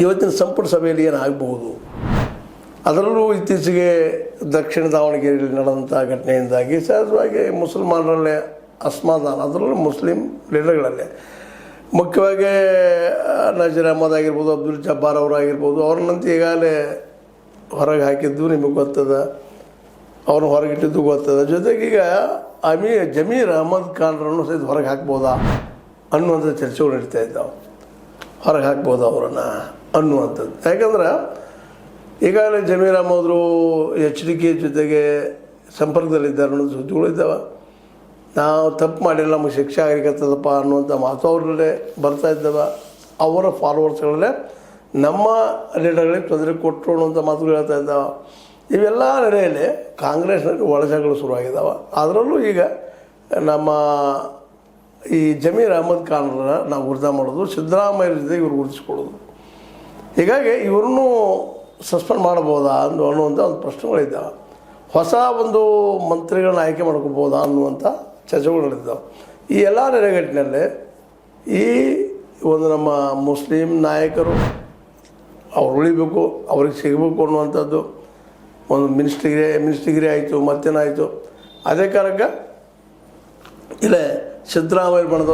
ಇವತ್ತಿನ ಸಂಪುಟ ಸಭೆಯಲ್ಲಿ ಏನಾಗಬಹುದು. ಅದರಲ್ಲೂ ಇತ್ತೀಚೆಗೆ ದಕ್ಷಿಣ ದಾವಣಗೆರೆಯಲ್ಲಿ ನಡೆದಂಥ ಘಟನೆಯಿಂದಾಗಿ ಸಹಜವಾಗಿ ಮುಸಲ್ಮಾನರಲ್ಲೇ ಅಸಮಾಧಾನ, ಅದರಲ್ಲೂ ಮುಸ್ಲಿಂ ಲೀಡರ್ಗಳಲ್ಲೇ ಮುಖ್ಯವಾಗಿ ನಜೀರ್ ಅಹಮದ್ ಆಗಿರ್ಬೋದು, ಅಬ್ದುಲ್ ಜಬ್ಬಾರ್ ಅವರಾಗಿರ್ಬೋದು, ಅವ್ರನ್ನಂತೂ ಈಗಾಗಲೇ ಹೊರಗೆ ಹಾಕಿದ್ದು ನಿಮಗೆ ಗೊತ್ತದ, ಅವ್ರನ್ನ ಹೊರಗಿಟ್ಟಿದ್ದು ಗೊತ್ತದ. ಜೊತೆಗೆ ಈಗ ಜಮೀರ್ ಅಹಮದ್ ಖಾನ್ರನ್ನು ಸಹಿತ ಹೊರಗೆ ಹಾಕ್ಬೋದಾ ಅನ್ನುವಂಥ ಚರ್ಚೆಗಳು ನಡೀತಾ ಇದ್ದಾವೆ. ಹೊರಗೆ ಹಾಕ್ಬೋದಾ ಅವರನ್ನು ಅನ್ನುವಂಥದ್ದು. ಯಾಕಂದ್ರೆ ಈಗಾಗಲೇ ಜಮೀರ್ ಅಹಮದ್ರು HDK ಜೊತೆಗೆ ಸಂಪರ್ಕದಲ್ಲಿದ್ದಾರೆ ಅನ್ನೋ ಸುದ್ದಿಗಳು ಇದ್ದಾವೆ. ನಾವು ತಪ್ಪು ಮಾಡಿಲ್ಲ, ನಮಗೆ ಶಿಕ್ಷೆ ಆಗಲಿಕ್ಕತ್ತದಪ್ಪ ಅನ್ನುವಂಥ ಮಾತು ಅವರಲ್ಲೇ ಬರ್ತಾ ಇದ್ದಾವೆ. ಅವರ ಫಾಲೋವರ್ಸ್ಗಳಲ್ಲೇ ನಮ್ಮ ಲೀಡರ್ಗಳಿಗೆ ತೊಂದರೆ ಕೊಟ್ಟರು ಅನ್ನುವಂಥ ಮಾತುಗಳು ಹೇಳ್ತಾ ಇದ್ದಾವೆ. ಇವೆಲ್ಲ ನೆಲೆಯಲ್ಲಿ ಕಾಂಗ್ರೆಸ್ನಲ್ಲಿ ಒಳಜಗಳು ಶುರುವಾಗಿದ್ದಾವೆ. ಅದರಲ್ಲೂ ಈಗ ನಮ್ಮ ಈ ಜಮೀರ್ ಅಹಮದ್ ಖಾನ್ರ ನಾವು ವಿರೋಧ ಮಾಡೋದು, ಸಿದ್ದರಾಮಯ್ಯ ಜೊತೆ ಇವ್ರು ಗುರುತಿಸ್ಕೊಳ್ಳೋದು. ಹೀಗಾಗಿ ಇವ್ರನ್ನೂ ಸಸ್ಪೆಂಡ್ ಮಾಡ್ಬೋದಾ ಅನ್ನುವಂಥ ಒಂದು ಪ್ರಶ್ನೆಗಳಿದ್ದಾವೆ. ಹೊಸ ಒಂದು ಮಂತ್ರಿಗಳನ್ನ ಆಯ್ಕೆ ಮಾಡ್ಕೋಬೋದಾ ಅನ್ನುವಂಥ ಚರ್ಚೆಗಳು ನಡೆದಿದ್ದಾವೆ. ಈ ಎಲ್ಲ ನೆಲೆಗಟ್ಟಿನಲ್ಲಿ ಈ ಒಂದು ನಮ್ಮ ಮುಸ್ಲಿಂ ನಾಯಕರು ಅವ್ರು ಉಳಿಬೇಕು, ಅವ್ರಿಗೆ ಸಿಗಬೇಕು ಅನ್ನುವಂಥದ್ದು ಒಂದು ಮಿನಿಸ್ಟ್ರಿಗಿರಿ ಆಯಿತು, ಮತ್ತೇನಾಯಿತು. ಅದೇ ಕಾರಣಕ್ಕೆ ಇಲ್ಲೇ ಸಿದ್ದರಾಮಯ್ಯ ಬಣದವ್ರು